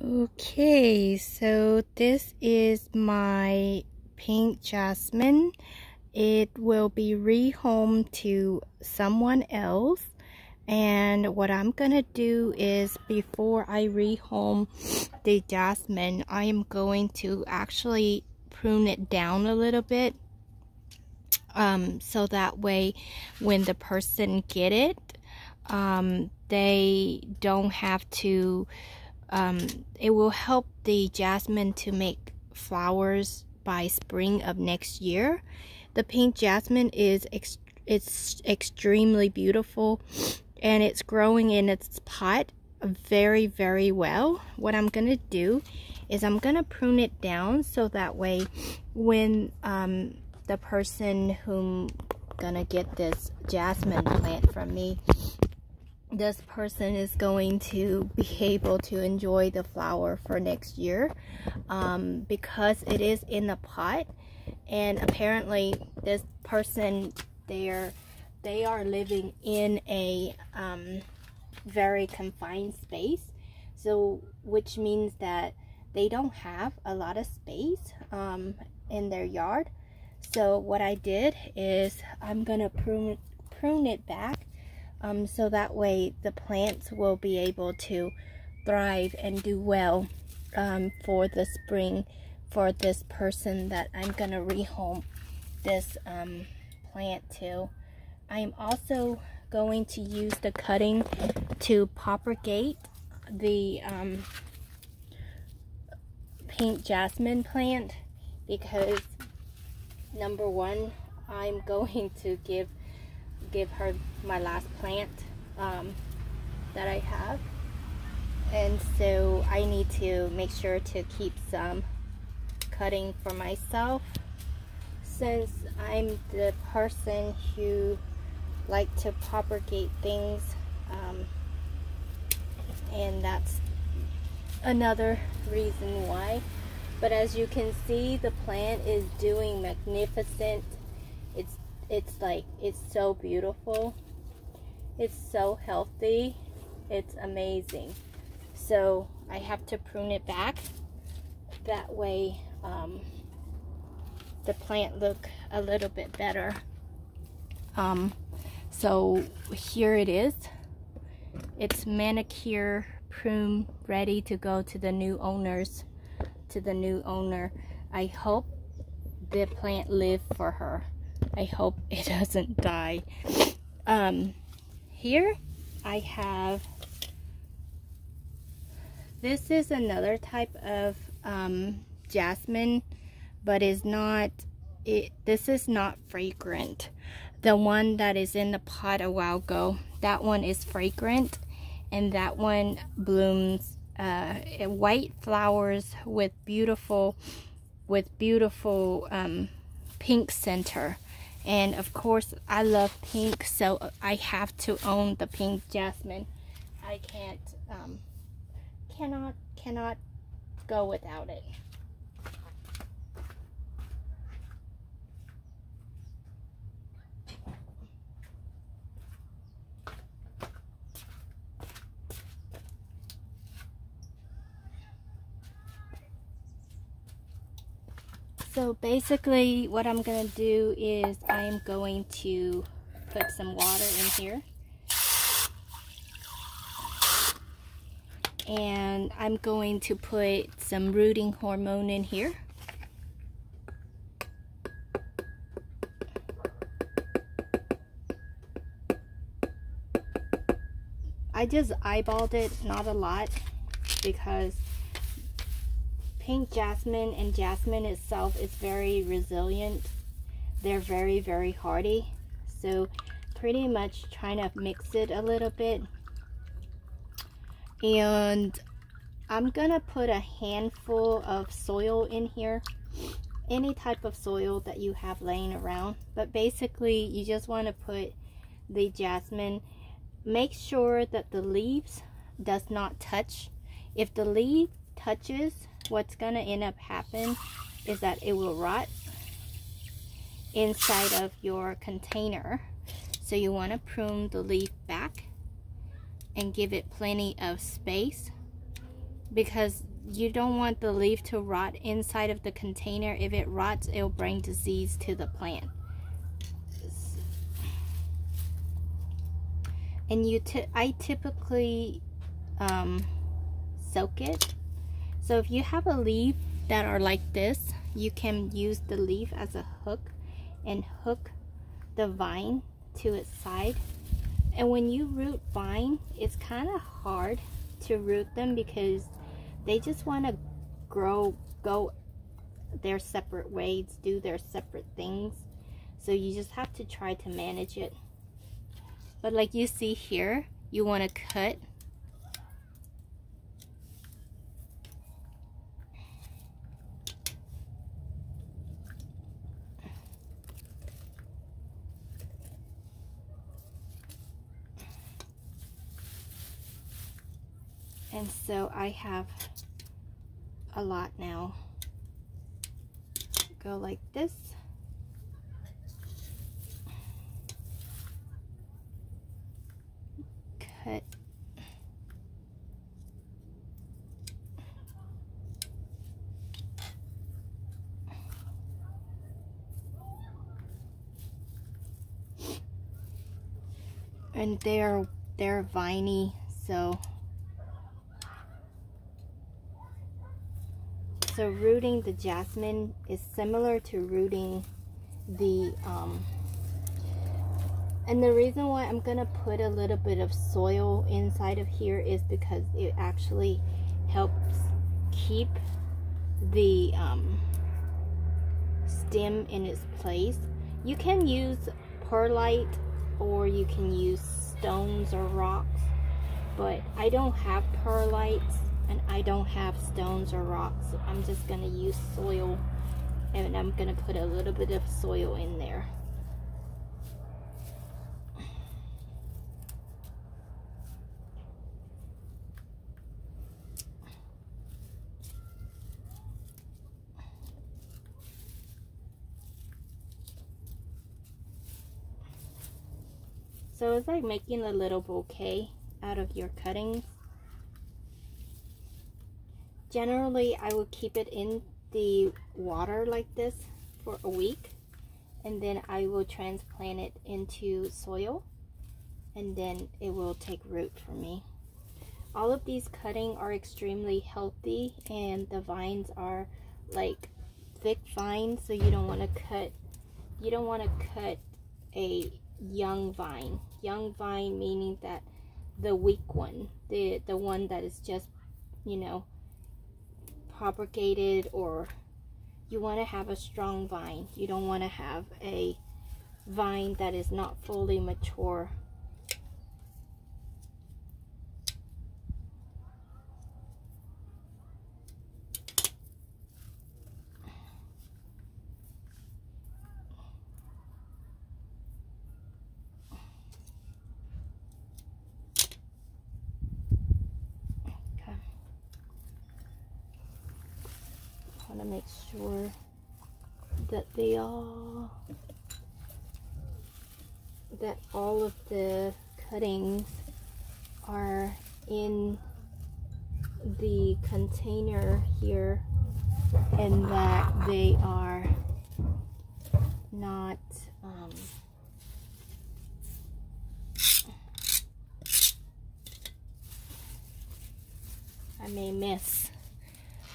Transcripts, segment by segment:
Okay, so this is my pink jasmine. It will be rehomed to someone else. And what I'm gonna do is, before I rehome the jasmine, I am going to actually prune it down a little bit. So that way when the person get it, they don't have to, it will help the jasmine to make flowers by spring of next year. The pink jasmine is it's extremely beautiful, and it's growing in its pot very well. What I'm gonna do is I'm gonna prune it down, so that way when the person whom gonna get this jasmine plant from me, this person is going to be able to enjoy the flower for next year, because it is in the pot. And apparently this person, they are living in a very confined space, so which means that they don't have a lot of space in their yard. So what I did is I'm gonna prune it back, so that way the plants will be able to thrive and do well for the spring, for this person that I'm gonna rehome this plant to. I am also going to use the cutting to propagate the pink jasmine plant, because number one, I'm going to give her my last plant that I have, and so I need to make sure to keep some cutting for myself, since I'm the person who like to propagate things, and that's another reason why. But as you can see, the plant is doing magnificent. It's so beautiful, it's so healthy, it's amazing. So I have to prune it back, that way the plant look a little bit better. So here it is. It's manicure prune, ready to go to the new owners, to the new owner. I hope the plant live for her. I hope it doesn't die. Here I have, this is another type of jasmine, but is not, this is not fragrant. The one that is in the pot a while ago, that one is fragrant, and that one blooms white flowers with beautiful pink center. And of course I love pink, so I have to own the pink jasmine. I cannot go without it. So basically what I'm going to do is I'm going to put some water in here. And I'm going to put some rooting hormone in here. I just eyeballed it, not a lot, because pink jasmine and jasmine itself is very resilient. They're very hardy. So pretty much trying to mix it a little bit. And I'm gonna put a handful of soil in here, any type of soil that you have laying around. But basically you just want to put the jasmine. Make sure that the leaves does not touch. If the leaf touches, what's gonna end up happen is that it will rot inside of your container. So you want to prune the leaf back and give it plenty of space, because you don't want the leaf to rot inside of the container. If it rots, it'll bring disease to the plant. And I typically soak it. So if you have a leaf that are like this, you can use the leaf as a hook and hook the vine to its side. And when you root vine, it's kind of hard to root them because they just want to go their separate ways, do their separate things. So you just have to try to manage it. But like you see here, you want to cut. And so I have a lot now. Go like this. Cut. And they're viney, so rooting the jasmine is similar to rooting the and the reason why I'm gonna put a little bit of soil inside of here is because it actually helps keep the stem in its place. You can use perlite or you can use stones or rocks, but I don't have perlite and I don't have stones or rocks, so I'm just gonna use soil, and I'm gonna put a little bit of soil in there. So it's like making a little bouquet out of your cuttings. Generally, I will keep it in the water like this for a week, and then I will transplant it into soil, and then it will take root for me. All of these cuttings are extremely healthy, and the vines are like thick vines, so you don't want to cut a young vine. Young vine meaning that the weak one, the one that is just, you know, propagated, or you want to have a strong vine. You don't want to have a vine that is not fully mature. To make sure that all of the cuttings are in the container here, and that they are not I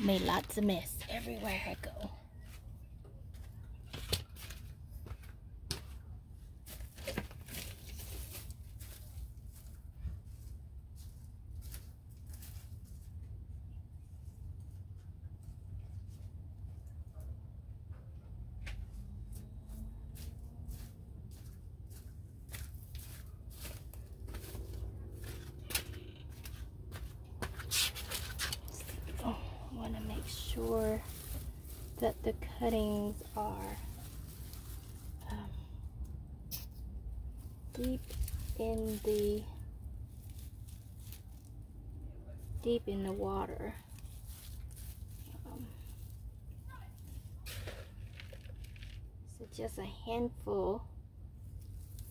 made lots of mess everywhere I go. Sure that the cuttings are deep in the water. So just a handful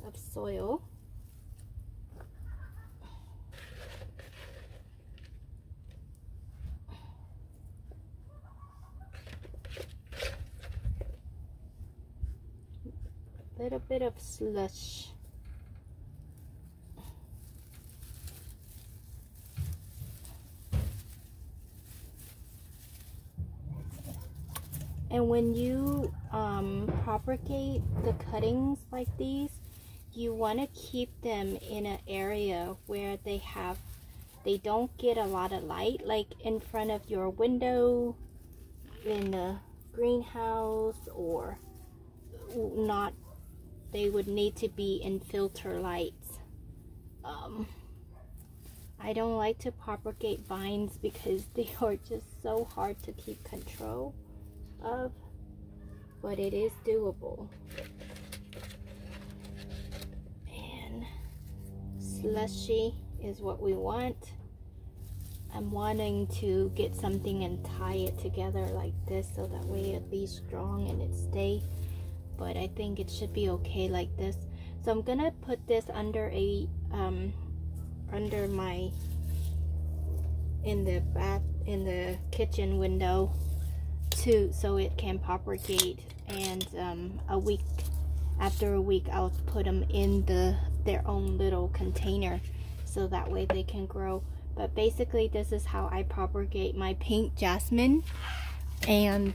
of soil. little bit of slush. And when you propagate the cuttings like these, you want to keep them in an area where they don't get a lot of light, like in front of your window, in the greenhouse, or not. They would need to be in filter lights. I don't like to propagate vines because they are just so hard to keep control of, but it is doable. And slushy is what we want. I'm wanting to get something and tie it together like this so that way it'll be strong and it stay, but I think it should be okay like this. So I'm gonna put this under a under my in the kitchen window too, so it can propagate. And after a week I'll put them in their own little container so that way they can grow. But basically this is how I propagate my pink jasmine, and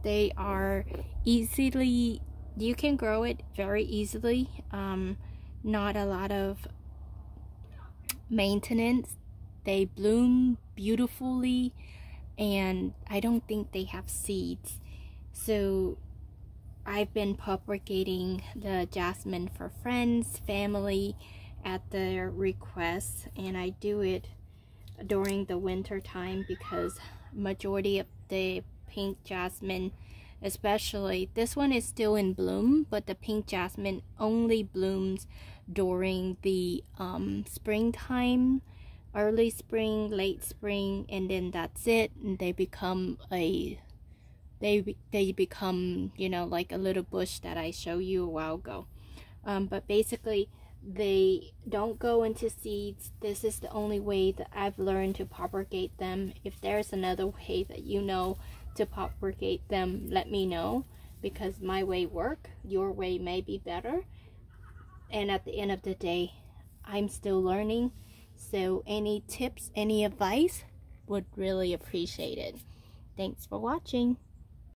they are easily, you can grow it very easily, not a lot of maintenance. They bloom beautifully, and I don't think they have seeds. So I've been propagating the jasmine for friends, family, at their request, and I do it during the winter time because majority of the pink jasmine, especially this one, is still in bloom, but the pink jasmine only blooms during the springtime, early spring, late spring, and then that's it. And they become they become, you know, like a little bush that I showed you a while ago. But basically they don't go into seeds. This is the only way that I've learned to propagate them. If there's another way that you know to propagate them, let me know, because my way work, your way may be better. And at the end of the day, I'm still learning. So any tips, any advice, would really appreciate it. Thanks for watching.